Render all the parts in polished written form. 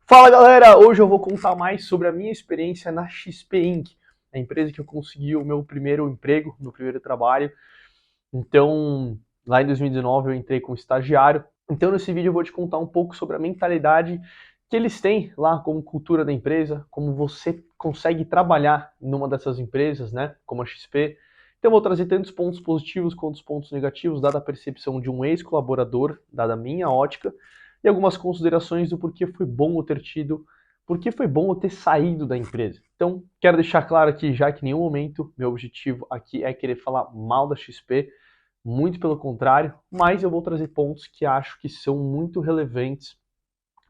Fala galera, hoje eu vou contar mais sobre a minha experiência na XP Inc., a empresa que eu consegui o meu primeiro emprego, meu primeiro trabalho. Então, lá em 2019 eu entrei como estagiário. Então, nesse vídeo eu vou te contar um pouco sobre a mentalidade que eles têm lá como cultura da empresa, como você consegue trabalhar numa dessas empresas, né, como a XP. Então, eu vou trazer tantos pontos positivos quanto os pontos negativos, dada a percepção de um ex-colaborador, dada a minha ótica, e algumas considerações do porquê foi bom eu ter tido, porquê foi bom eu ter saído da empresa. Então, quero deixar claro aqui já que em nenhum momento meu objetivo aqui é querer falar mal da XP, muito pelo contrário, mas eu vou trazer pontos que acho que são muito relevantes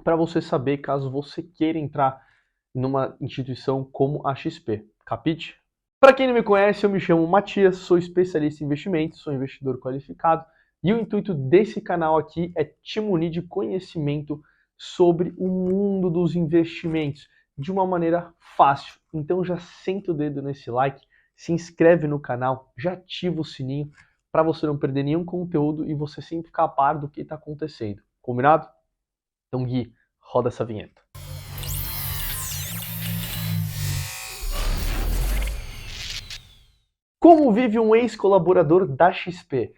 para você saber caso você queira entrar numa instituição como a XP. Capite? Para quem não me conhece, eu me chamo Matias, sou especialista em investimentos, sou investidor qualificado e o intuito desse canal aqui é te munir de conhecimento sobre o mundo dos investimentos de uma maneira fácil. Então já senta o dedo nesse like, se inscreve no canal, já ativa o sininho para você não perder nenhum conteúdo e você sempre ficar a par do que está acontecendo. Combinado? Então Gui, roda essa vinheta. Como vive um ex-colaborador da XP?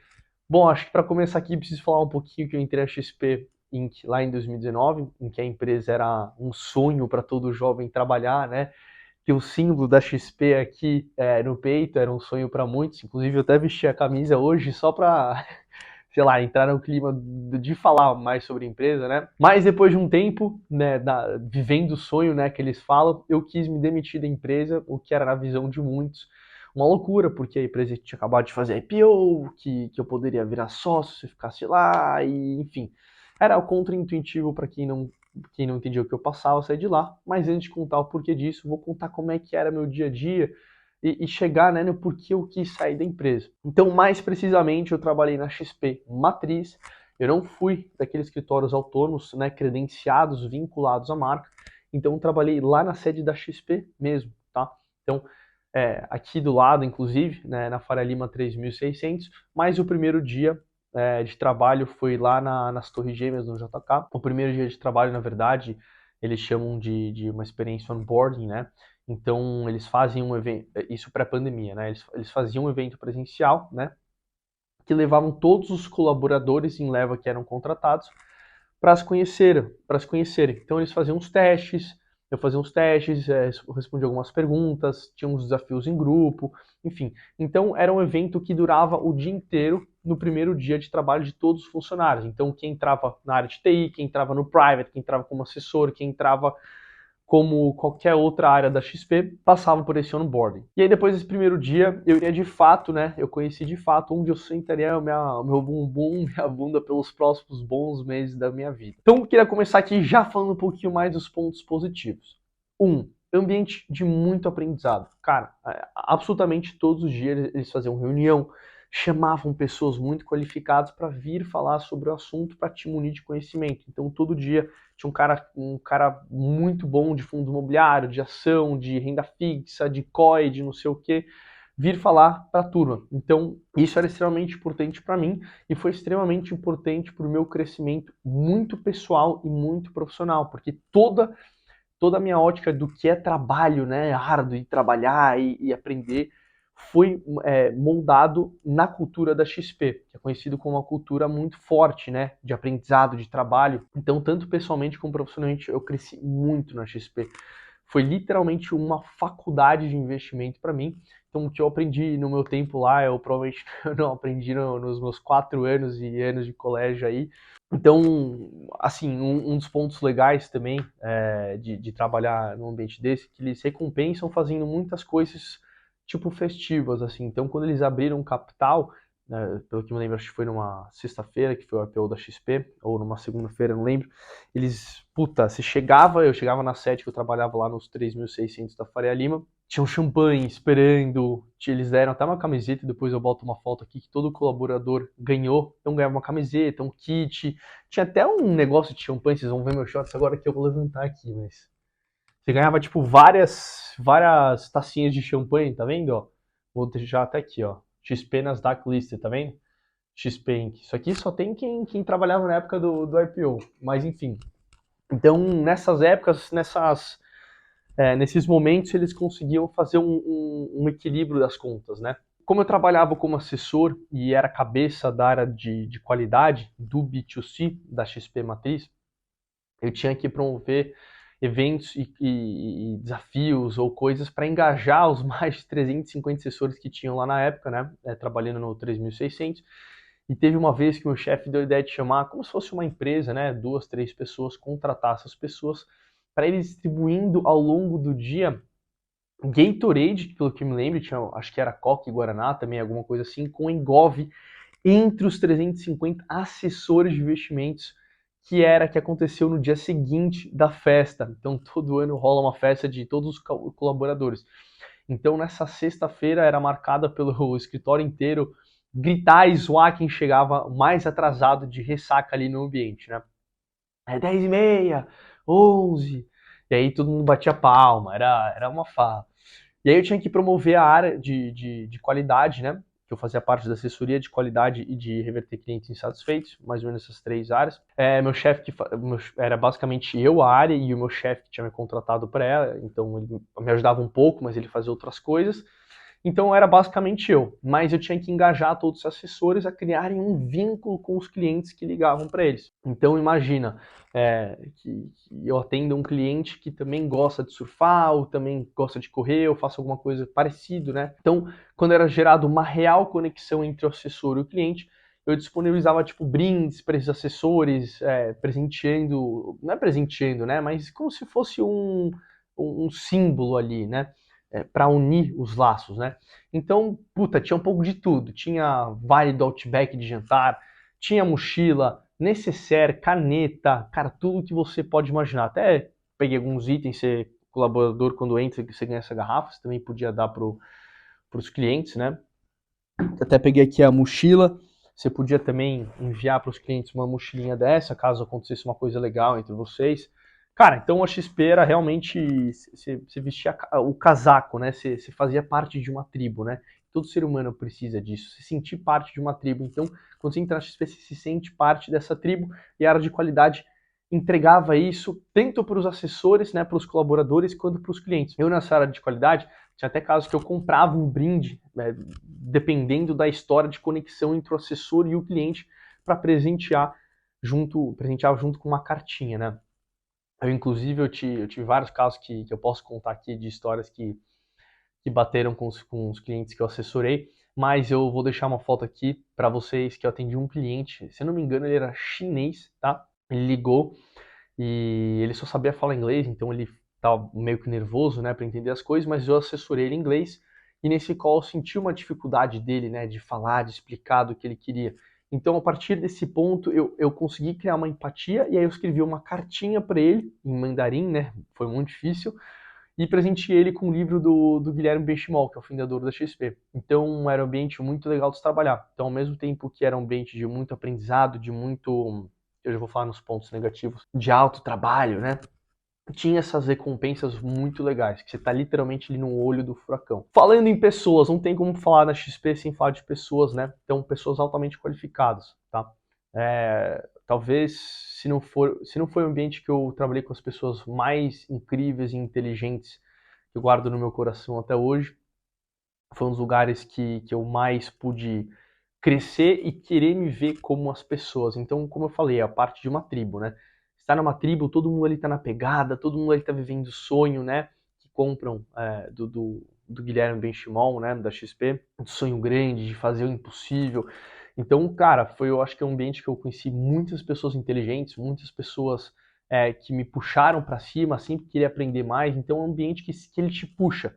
Bom, acho que para começar aqui preciso falar um pouquinho que eu entrei na XP Inc. lá em 2019, em que a empresa era um sonho para todo jovem trabalhar, né? Que o símbolo da XP aqui no peito era um sonho para muitos, inclusive eu até vesti a camisa hoje só para, sei lá, entrar no clima de falar mais sobre a empresa, né? Mas depois de um tempo, né, vivendo o sonho, né, que eles falam, eu quis me demitir da empresa, o que era na visão de muitos uma loucura, porque a empresa tinha acabado de fazer IPO, que eu poderia virar sócio se ficasse lá, e enfim. Era contra-intuitivo para quem não entendia o que eu passava, sair de lá. Mas antes de contar o porquê disso, vou contar como é que era meu dia a dia e chegar, né, no porquê eu quis sair da empresa. Então, mais precisamente, eu trabalhei na XP Matriz. Eu não fui daqueles escritórios autônomos, né, credenciados, vinculados à marca. Então, eu trabalhei lá na sede da XP mesmo, tá? Então, aqui do lado, inclusive, né, na Faria Lima 3600, mas o primeiro dia de trabalho foi lá nas Torres Gêmeas, no JK. O primeiro dia de trabalho, na verdade, eles chamam de uma experiência onboarding, né? Então, eles fazem um evento, isso pré-pandemia, né? Eles faziam um evento presencial, né? Que levavam todos os colaboradores em leva que eram contratados para se conhecerem. Então eles faziam uns testes, eu fazia uns testes, eu respondia algumas perguntas, tinha uns desafios em grupo, enfim. Então era um evento que durava o dia inteiro no primeiro dia de trabalho de todos os funcionários. Então quem entrava na área de TI, quem entrava no private, quem entrava como assessor, quem entrava como qualquer outra área da XP, passava por esse onboarding. E aí depois desse primeiro dia, eu iria de fato, né, eu conheci de fato onde eu sentaria o meu bumbum, minha bunda pelos próximos bons meses da minha vida. Então eu queria começar aqui já falando um pouquinho mais dos pontos positivos. Ambiente de muito aprendizado. Cara, absolutamente todos os dias eles faziam reunião, chamavam pessoas muito qualificadas para vir falar sobre o assunto para te munir de conhecimento. Então todo dia tinha um cara muito bom de fundo imobiliário, de ação, de renda fixa, de COI, de não sei o que, vir falar para a turma. Então, isso era extremamente importante para mim e foi extremamente importante para o meu crescimento muito pessoal e muito profissional, porque toda a minha ótica do que é trabalho, né, árduo e trabalhar e aprender, foi moldado na cultura da XP, que é conhecido como uma cultura muito forte, né, de aprendizado, de trabalho. Então, tanto pessoalmente como profissionalmente, eu cresci muito na XP. Foi literalmente uma faculdade de investimento para mim. Então, o que eu aprendi no meu tempo lá, eu provavelmente não aprendi nos meus 4 anos e anos de colégio aí. Então, assim, um dos pontos legais também de trabalhar num ambiente desse, que eles recompensam fazendo muitas coisas, tipo, festivas, assim. Então, quando eles abriram capital, né, pelo que me lembro, acho que foi numa sexta-feira, que foi o IPO da XP, ou numa segunda-feira, não lembro, eu chegava na sede que eu trabalhava lá nos 3.600 da Faria Lima, tinha um champanhe esperando, eles deram até uma camiseta, e depois eu boto uma foto aqui que todo colaborador ganhou, então ganhava uma camiseta, um kit, tinha até um negócio de champanhe, vocês vão ver meus shorts agora que eu vou levantar aqui, mas você ganhava tipo várias tacinhas de champanhe, tá vendo, ó? Vou deixar até aqui, ó, XP Nasdaq Listed, tá vendo? XP Inc. Isso aqui só tem quem trabalhava na época do IPO, mas enfim. Então, nessas épocas, nesses momentos, eles conseguiam fazer um equilíbrio das contas, né? Como eu trabalhava como assessor e era cabeça da área de qualidade do B2C da XP Matriz, eu tinha que promover eventos e desafios ou coisas para engajar os mais de 350 assessores que tinham lá na época, né, trabalhando no 3600. E teve uma vez que o meu chefe deu a ideia de chamar, como se fosse uma empresa, né, 2, 3 pessoas, contratar essas pessoas para ir distribuindo ao longo do dia Gatorade, pelo que me lembro, tinha, acho que era Coca e Guaraná também, alguma coisa assim, com Engov entre os 350 assessores de investimentos que aconteceu no dia seguinte da festa. Então todo ano rola uma festa de todos os colaboradores. Então nessa sexta-feira era marcada pelo escritório inteiro gritar e zoar quem chegava mais atrasado de ressaca ali no ambiente, né? É 10h30, 11. E aí todo mundo batia palma, era uma farra. E aí eu tinha que promover a área de qualidade, né? Que eu fazia parte da assessoria de qualidade e de reverter clientes insatisfeitos, mais ou menos essas 3 áreas. Meu chefe, era basicamente eu a área e o meu chefe que tinha me contratado para ela, então ele me ajudava um pouco, mas ele fazia outras coisas. Então era basicamente eu, mas eu tinha que engajar todos os assessores a criarem um vínculo com os clientes que ligavam para eles. Então imagina que eu atendo um cliente que também gosta de surfar, ou também gosta de correr, ou faça alguma coisa parecida, né? Então, quando era gerado uma real conexão entre o assessor e o cliente, eu disponibilizava tipo brindes para esses assessores, presenteando, não é presenteando, né? Mas como se fosse um símbolo ali, né? Para unir os laços, né? Então, puta, tinha um pouco de tudo. Tinha vale do Outback de jantar, tinha mochila, necessaire, caneta, cara, tudo que você pode imaginar. Até peguei alguns itens, ser colaborador quando entra, que você ganha essa garrafa, você também podia dar para os clientes, né? Até peguei aqui a mochila, você podia também enviar para os clientes uma mochilinha dessa, caso acontecesse uma coisa legal entre vocês. Cara, então a XP era realmente, você vestia o casaco, né? Você fazia parte de uma tribo, né? Todo ser humano precisa disso, se sentir parte de uma tribo. Então, quando você entra na XP, você se sente parte dessa tribo e a área de qualidade entregava isso tanto para os assessores, né, para os colaboradores, quanto para os clientes. Eu, nessa área de qualidade, tinha até casos que eu comprava um brinde, né, dependendo da história de conexão entre o assessor e o cliente, para presentear junto com uma cartinha, né? Inclusive, eu tive vários casos que eu posso contar aqui de histórias que bateram com os clientes que eu assessorei, mas eu vou deixar uma foto aqui para vocês que eu atendi um cliente, se eu não me engano, ele era chinês, tá? Ele ligou e ele só sabia falar inglês, então ele estava meio que nervoso, né, para entender as coisas, mas eu assessorei ele em inglês e nesse call eu senti uma dificuldade dele, né, de falar, de explicar do que ele queria. Então, a partir desse ponto, eu consegui criar uma empatia e aí eu escrevi uma cartinha para ele, em mandarim, né, foi muito difícil, e presenteei ele com o livro do Guilherme Benchimol, que é o fundador da XP. Então, era um ambiente muito legal de se trabalhar. Então, ao mesmo tempo que era um ambiente de muito aprendizado, de muito, eu já vou falar nos pontos negativos, de alto trabalho, né? Tinha essas recompensas muito legais, que você tá literalmente ali no olho do furacão. Falando em pessoas, não tem como falar na XP sem falar de pessoas, né? Então, pessoas altamente qualificadas, tá? Talvez, se não foi o ambiente que eu trabalhei com as pessoas mais incríveis e inteligentes que eu guardo no meu coração até hoje, foi um dos lugares que eu mais pude crescer e querer me ver como as pessoas. Então, como eu falei, é a parte de uma tribo, né? Estar numa tribo, todo mundo ali tá na pegada, todo mundo ali tá vivendo o sonho, né? Que compram do Guilherme Benchimol, né? Da XP, um sonho grande de fazer o impossível. Então, cara, eu acho que é um ambiente que eu conheci muitas pessoas inteligentes, muitas pessoas que me puxaram para cima, sempre queria aprender mais. Então, é um ambiente que ele te puxa.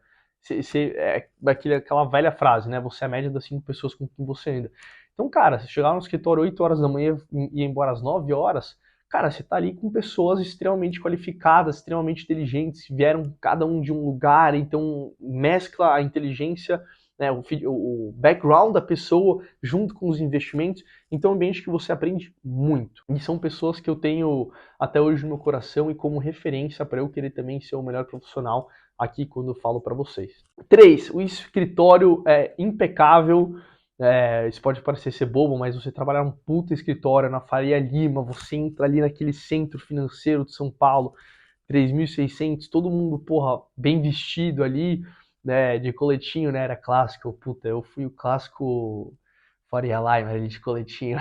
Aquela velha frase, né? Você é a média das 5 pessoas com quem você anda. Então, cara, você chegar no escritório 8 horas da manhã e ir embora às 9 horas, cara, você tá ali com pessoas extremamente qualificadas, extremamente inteligentes, vieram cada um de um lugar, então mescla a inteligência, né, o background da pessoa junto com os investimentos. Então é um ambiente que você aprende muito. E são pessoas que eu tenho até hoje no meu coração e como referência para eu querer também ser o melhor profissional aqui quando eu falo para vocês. 3, o escritório é impecável, Isso pode parecer ser bobo, mas você trabalhar num puta escritório na Faria Lima, você entra ali naquele centro financeiro de São Paulo, 3.600, todo mundo, porra, bem vestido ali, né, de coletinho, né, era clássico, puta, eu fui o clássico Faria Lima ali de coletinho,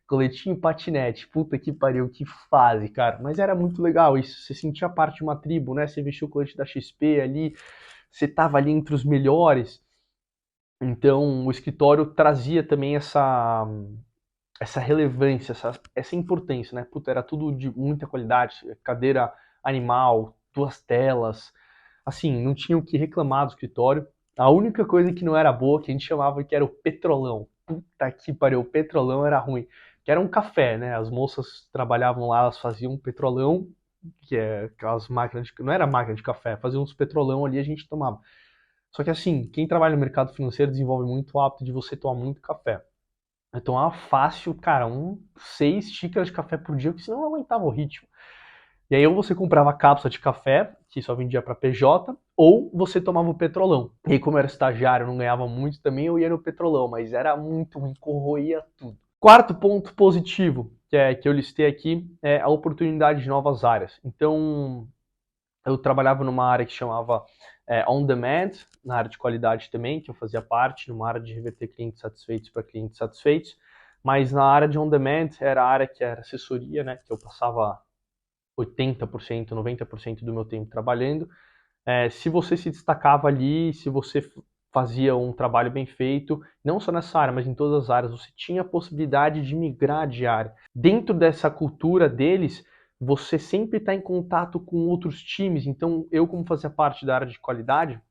coletinho e patinete, puta que pariu, que fase, cara, mas era muito legal isso, você sentia parte de uma tribo, né, você vestiu o colete da XP ali, você tava ali entre os melhores, então o escritório trazia também essa relevância, essa importância, né? Puta, era tudo de muita qualidade, cadeira animal, duas telas, assim, não tinha o que reclamar do escritório. A única coisa que não era boa, que a gente chamava que era o petrolão. Puta que pariu, o petrolão era ruim. Que era um café, né? As moças trabalhavam lá, elas faziam um petrolão, que é aquelas máquinas de... Não era máquina de café, faziam uns petrolão ali e a gente tomava. Só que assim, quem trabalha no mercado financeiro desenvolve muito o hábito de você tomar muito café. Eu tomava fácil, cara, 6 xícaras de café por dia, porque senão eu não aguentava o ritmo. E aí ou você comprava cápsula de café, que só vendia para PJ, ou você tomava o petrolão. E aí, como eu era estagiário, eu não ganhava muito também, eu ia no petrolão, mas era muito ruim, corroía tudo. Quarto ponto positivo que eu listei aqui é a oportunidade de novas áreas. Então, eu trabalhava numa área que chamava On Demand, na área de qualidade também, que eu fazia parte, numa área de reverter clientes satisfeitos para clientes satisfeitos, mas na área de On Demand era a área que era assessoria, né, que eu passava 80%, 90% do meu tempo trabalhando. Se você se destacava ali, se você fazia um trabalho bem feito, não só nessa área, mas em todas as áreas, você tinha a possibilidade de migrar de área. Dentro dessa cultura deles, você sempre está em contato com outros times. Então, eu, como fazia parte da área de qualidade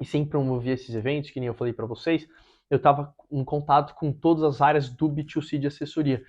e sempre promovia esses eventos, que nem eu falei para vocês, eu estava em contato com todas as áreas do B2C de assessoria.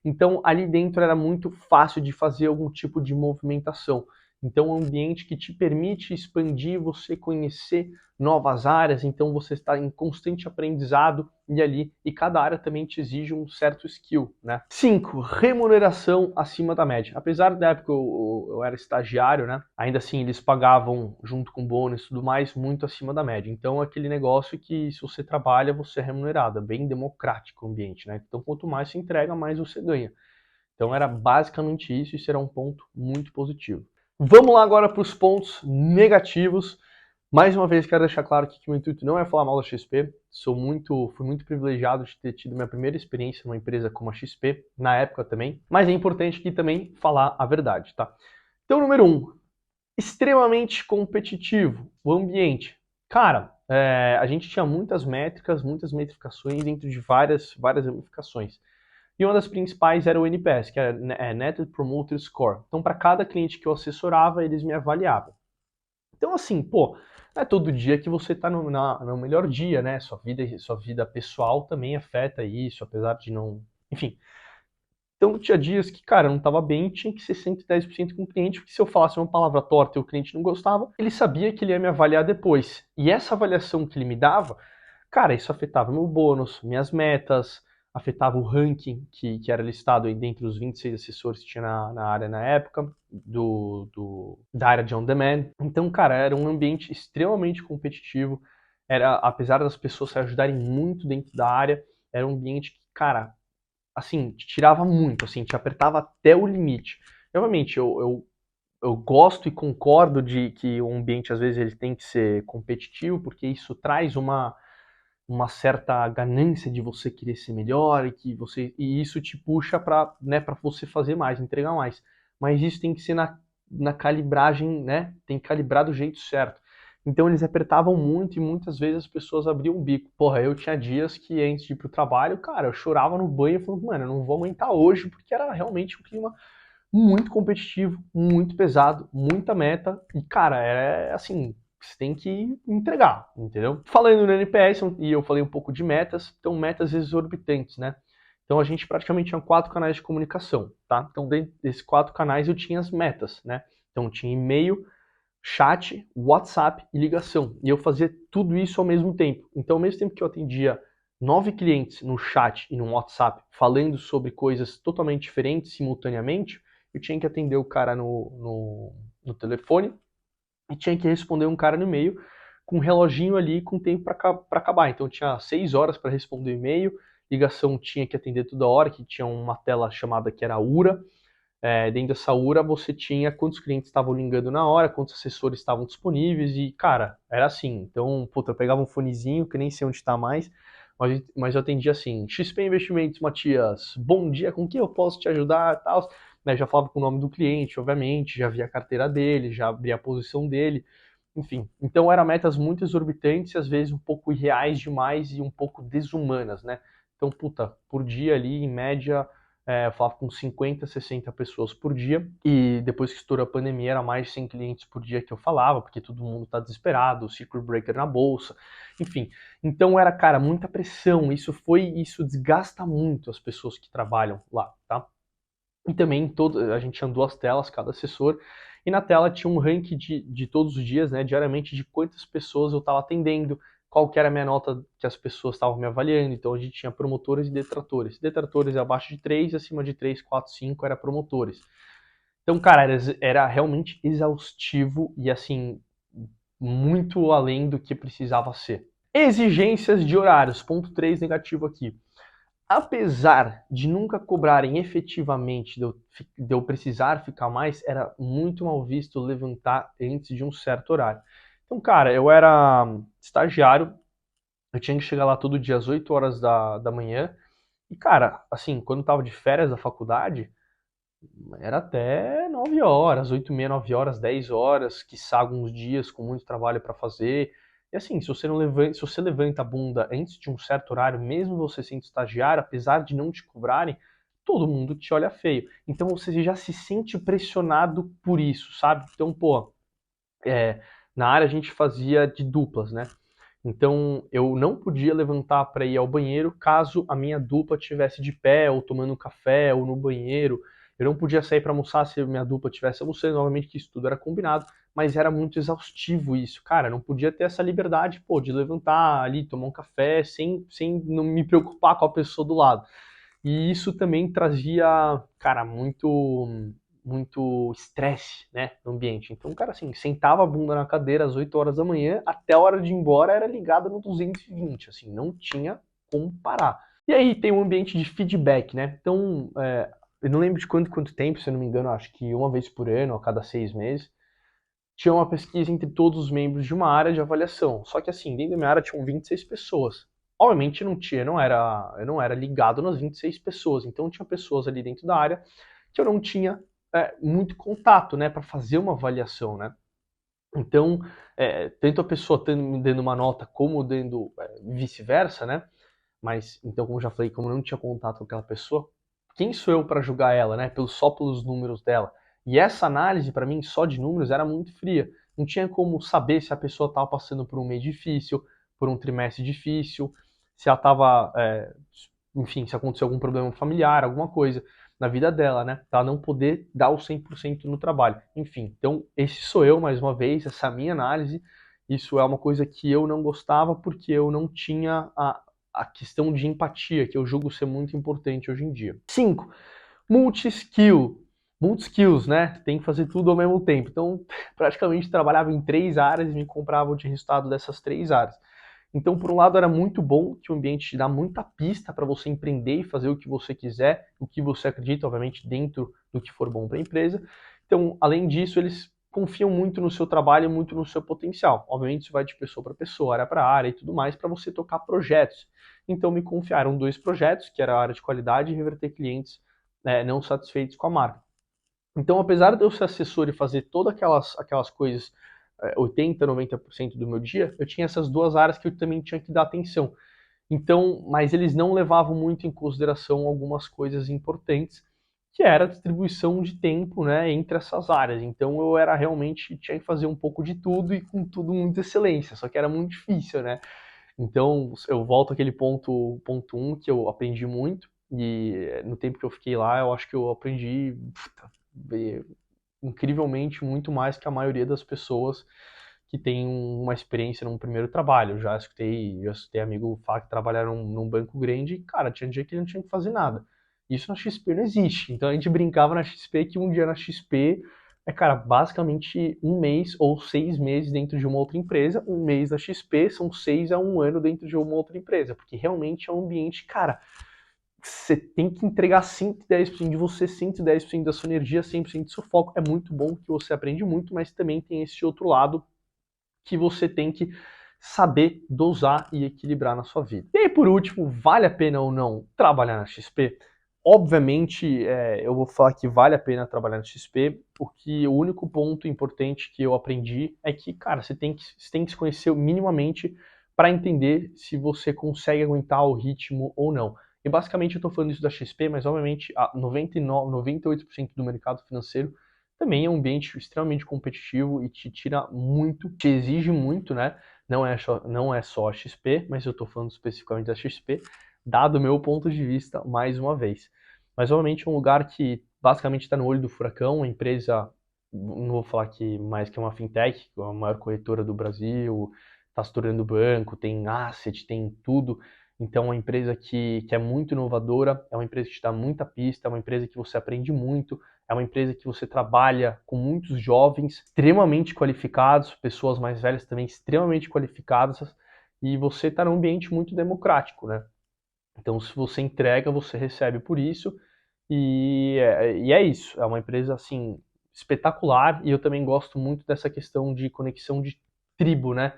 Então, ali dentro era muito fácil de fazer algum tipo de movimentação. Então, é um ambiente que te permite expandir, você conhecer novas áreas, então você está em constante aprendizado e cada área também te exige um certo skill, né? 5. Remuneração acima da média. Apesar da época eu era estagiário, né? Ainda assim eles pagavam junto com bônus e tudo mais muito acima da média. Então aquele negócio que se você trabalha, você é remunerado, é bem democrático o ambiente, né? Então quanto mais você entrega, mais você ganha. Então era basicamente isso, e isso era um ponto muito positivo. Vamos lá agora para os pontos negativos. Mais uma vez, quero deixar claro que o meu intuito não é falar mal da XP. Fui muito privilegiado de ter tido minha primeira experiência numa empresa como a XP, na época também. Mas é importante aqui também falar a verdade, tá? Então, número 1, extremamente competitivo, o ambiente. Cara, a gente tinha muitas métricas, muitas metrificações dentro de várias ramificações. E uma das principais era o NPS, que é Net Promoter Score. Então, para cada cliente que eu assessorava, eles me avaliavam. Então, assim, pô, não é todo dia que você tá no melhor dia, né? Sua vida pessoal também afeta isso, apesar de não. Enfim. Então, tinha dias que, cara, eu não tava bem, tinha que ser 110% com o cliente, porque se eu falasse uma palavra torta e o cliente não gostava, ele sabia que ele ia me avaliar depois. E essa avaliação que ele me dava, cara, isso afetava meu bônus, minhas metas, afetava o ranking que era listado aí dentre os 26 assessores que tinha na área na época, da área de on-demand. Então, cara, era um ambiente extremamente competitivo. Apesar das pessoas se ajudarem muito dentro da área, era um ambiente que, cara, assim, te tirava muito, assim, te apertava até o limite. Obviamente, eu gosto e concordo de que o ambiente, às vezes, ele tem que ser competitivo, porque isso traz uma certa ganância de você querer ser melhor e isso te puxa para, né, para você fazer mais, entregar mais. Mas isso tem que ser na calibragem, né? Tem que calibrar do jeito certo. Então eles apertavam muito e muitas vezes as pessoas abriam o bico. Porra, eu tinha dias que antes de ir pro trabalho, cara, eu chorava no banho falando, mano, eu não vou aguentar hoje, porque era realmente um clima muito competitivo, muito pesado, muita meta, e cara, é assim, você tem que entregar, entendeu? Falando no NPS, e eu falei um pouco de metas, então metas exorbitantes, né? Então a gente praticamente tinha 4 canais de comunicação, tá? Então dentro desses 4 canais eu tinha as metas, né? Então tinha e-mail, chat, WhatsApp e ligação. E eu fazia tudo isso ao mesmo tempo. Então ao mesmo tempo que eu atendia 9 clientes no chat e no WhatsApp falando sobre coisas totalmente diferentes simultaneamente, eu tinha que atender o cara no telefone e tinha que responder um cara no e-mail com um reloginho ali com tempo para acabar. Então tinha 6 horas para responder o e-mail, ligação tinha que atender toda hora, que tinha uma tela chamada que era URA. Dentro dessa URA você tinha quantos clientes estavam ligando na hora, quantos assessores estavam disponíveis e, cara, era assim. Então, puta, eu pegava um fonezinho, que nem sei onde está mais, mas eu atendia assim, XP Investimentos, Matias, bom dia, com que eu posso te ajudar e tal. Né, já falava com o nome do cliente, obviamente, já via a carteira dele, já abria a posição dele, enfim. Então eram metas muito exorbitantes, às vezes um pouco irreais demais e um pouco desumanas, né? Então, puta, por dia ali, em média, eu falava com 50, 60 pessoas por dia, e depois que estourou a pandemia era mais de 100 clientes por dia que eu falava, porque todo mundo tá desesperado, circuit breaker na bolsa, enfim. Então era, cara, muita pressão, isso desgasta muito as pessoas que trabalham lá, tá? E também a gente tinha 2 telas, cada assessor, e na tela tinha um ranking de todos os dias, né, diariamente, de quantas pessoas eu estava atendendo, qual que era a minha nota que as pessoas estavam me avaliando. Então a gente tinha promotores e detratores. Detratores abaixo de 3, acima de 3, 4, 5 era promotores. Então, cara, era realmente exaustivo e assim, muito além do que precisava ser. Exigências de horários, ponto 3 negativo aqui. Apesar de nunca cobrarem efetivamente de eu precisar ficar mais, era muito mal visto levantar antes de um certo horário. Então, cara, eu era estagiário, eu tinha que chegar lá todo dia às 8 horas da manhã, e, cara, assim, quando eu tava de férias da faculdade, era até 9 horas, 8 e meia, 9 horas, 10 horas, quiçá alguns dias com muito trabalho para fazer. E assim, se você levanta a bunda antes de um certo horário, mesmo você sendo estagiário, apesar de não te cobrarem, todo mundo te olha feio. Então você já se sente pressionado por isso, sabe? Então, pô, na área a gente fazia de duplas, né? Então eu não podia levantar para ir ao banheiro caso a minha dupla estivesse de pé, ou tomando café, ou no banheiro. Eu não podia sair para almoçar se a minha dupla estivesse almoçando, novamente que isso tudo era combinado, mas era muito exaustivo isso. Cara, eu não podia ter essa liberdade, pô, de levantar ali, tomar um café, sem não me preocupar com a pessoa do lado. E isso também trazia, cara, muito estresse, né, no ambiente. Então, cara, assim, sentava a bunda na cadeira às 8 horas da manhã, até a hora de ir embora era ligado no 220, assim, não tinha como parar. E aí tem um ambiente de feedback, né? Então, eu não lembro de quanto tempo, se eu não me engano, acho que uma vez por ano, a cada 6 meses, tinha uma pesquisa entre todos os membros de uma área de avaliação. Só que assim, dentro da minha área tinham 26 pessoas. Obviamente não tinha, eu não era ligado nas 26 pessoas, então tinha pessoas ali dentro da área que eu não tinha muito contato, né, para fazer uma avaliação, né? Então, tanto a pessoa dando uma nota como dando vice-versa, né? Mas, então, como eu já falei, como eu não tinha contato com aquela pessoa, quem sou eu para julgar ela, né? Só pelos números dela. E essa análise, para mim, só de números, era muito fria. Não tinha como saber se a pessoa estava passando por um mês difícil, por um trimestre difícil, se ela estava, enfim, se aconteceu algum problema familiar, alguma coisa na vida dela, né? Pra ela não poder dar o 100% no trabalho. Enfim, então, esse sou eu, mais uma vez, essa minha análise. Isso é uma coisa que eu não gostava porque eu não tinha a questão de empatia, que eu julgo ser muito importante hoje em dia. 5. Multi-skill. Multi-skills, né? Tem que fazer tudo ao mesmo tempo. Então, praticamente trabalhava em 3 áreas e me comprava de resultado dessas 3 áreas. Então, por um lado, era muito bom que o ambiente te dá muita pista para você empreender e fazer o que você quiser, o que você acredita, obviamente, dentro do que for bom para a empresa. Então, além disso, eles confiam muito no seu trabalho e muito no seu potencial. Obviamente, isso vai de pessoa para pessoa, área para área e tudo mais, para você tocar projetos. Então, me confiaram 2 projetos, que era a área de qualidade e reverter clientes não satisfeitos com a marca. Então, apesar de eu ser assessor e fazer todas aquelas coisas 80, 90% do meu dia, eu tinha essas 2 áreas que eu também tinha que dar atenção. Então, mas eles não levavam muito em consideração algumas coisas importantes, que era a distribuição de tempo, né, entre essas áreas. Então eu era realmente, tinha que fazer um pouco de tudo e com tudo muita excelência, só que era muito difícil, né? Então eu volto àquele ponto um que eu aprendi muito, e no tempo que eu fiquei lá, eu acho que eu aprendi incrivelmente muito mais que a maioria das pessoas que tem uma experiência num primeiro trabalho. Já escutei amigo falar que trabalharam num banco grande e, cara, tinha dia que ele não tinha que fazer nada. Isso na XP não existe. Então a gente brincava na XP que um dia na XP cara, basicamente um mês ou 6 meses dentro de uma outra empresa. Um mês na XP são 6 a 1 ano dentro de uma outra empresa, porque realmente é um ambiente, cara, você tem que entregar 110% de você, 110% da sua energia, 100% do seu foco. É muito bom que você aprende muito, mas também tem esse outro lado que você tem que saber dosar e equilibrar na sua vida. E aí, por último, vale a pena ou não trabalhar na XP? Obviamente, eu vou falar que vale a pena trabalhar na XP, porque o único ponto importante que eu aprendi é que, cara, você tem que se conhecer minimamente para entender se você consegue aguentar o ritmo ou não. E basicamente eu estou falando isso da XP, mas obviamente 99, 98% do mercado financeiro também é um ambiente extremamente competitivo e te tira muito, te exige muito, né? Não é só a XP, mas eu estou falando especificamente da XP, dado o meu ponto de vista, mais uma vez. Mas, obviamente, é um lugar que basicamente está no olho do furacão, a empresa, não vou falar que mais que uma fintech, a maior corretora do Brasil, está se tornando banco, tem asset, tem tudo. Então, é uma empresa que é muito inovadora, é uma empresa que te dá muita pista, é uma empresa que você aprende muito, é uma empresa que você trabalha com muitos jovens extremamente qualificados, pessoas mais velhas também extremamente qualificadas, e você está num ambiente muito democrático, né? Então, se você entrega, você recebe por isso, e é isso. É uma empresa, assim, espetacular, e eu também gosto muito dessa questão de conexão de tribo, né?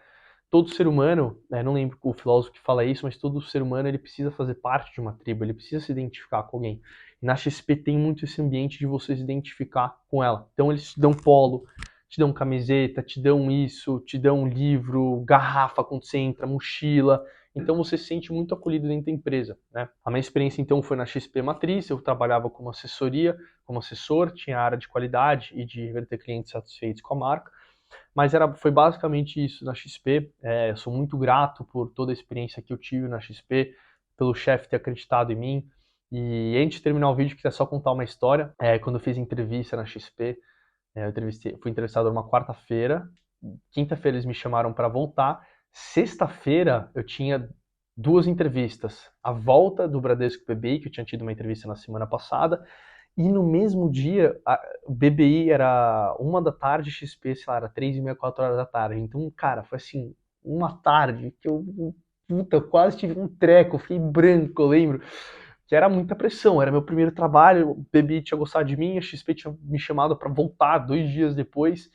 Todo ser humano, não lembro o filósofo que fala isso, mas todo ser humano ele precisa fazer parte de uma tribo, ele precisa se identificar com alguém. E na XP tem muito esse ambiente de você se identificar com ela. Então eles te dão polo, te dão camiseta, te dão isso, te dão um livro, garrafa quando você entra, mochila. Então você se sente muito acolhido dentro da empresa, né? A minha experiência então foi na XP Matriz, eu trabalhava como assessoria, como assessor, tinha a área de qualidade e de reter clientes satisfeitos com a marca. Mas foi basicamente isso na XP. Eu sou muito grato por toda a experiência que eu tive na XP, pelo chefe ter acreditado em mim. E antes de terminar o vídeo, queria só contar uma história. Quando eu fiz entrevista na XP, fui entrevistado numa quarta-feira. Quinta-feira eles me chamaram para voltar. Sexta-feira eu tinha duas entrevistas. A volta do Bradesco BBI, que eu tinha tido uma entrevista na semana passada, e no mesmo dia, o BBI era 1 da tarde, XP, sei lá, era 3h30, 4 horas da tarde. Então, cara, foi assim, uma tarde que puta, eu quase tive um treco, fiquei branco, eu lembro. Que era muita pressão, era meu primeiro trabalho, o BBI tinha gostado de mim, a XP tinha me chamado para voltar 2 dias depois.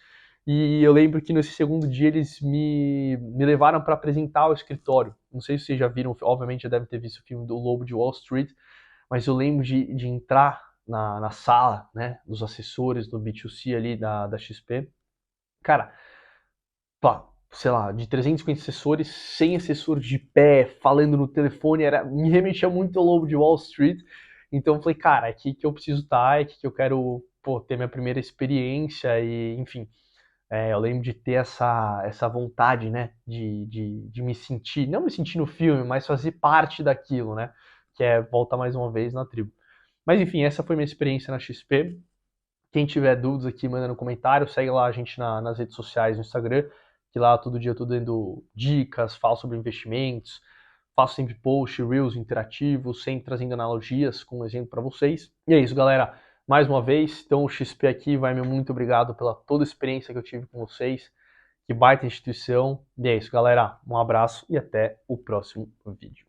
E eu lembro que nesse segundo dia eles me levaram para apresentar o escritório. Não sei se vocês já viram, obviamente já devem ter visto o filme do Lobo de Wall Street, mas eu lembro de entrar na sala, né, dos assessores do B2C ali da XP. Cara, pá, sei lá, de 350 assessores, 100 assessores de pé, falando no telefone, me remetia muito ao Lobo de Wall Street. Então eu falei, cara, é aqui que eu preciso estar, é aqui que eu quero, pô, ter minha primeira experiência e, enfim. Eu lembro de ter essa vontade, né, de me sentir, não me sentir no filme, mas fazer parte daquilo, né, que é voltar mais uma vez na tribo. Mas enfim, essa foi minha experiência na XP. Quem tiver dúvidas aqui, manda no comentário, segue lá a gente nas redes sociais, no Instagram, que lá todo dia eu tô dando dicas, falo sobre investimentos, faço sempre post, reels interativos, sempre trazendo analogias com um exemplo para vocês. E é isso, galera. Mais uma vez, então o XP aqui vai meu muito obrigado pela toda a experiência que eu tive com vocês. Que baita instituição. E é isso, galera. Um abraço e até o próximo vídeo.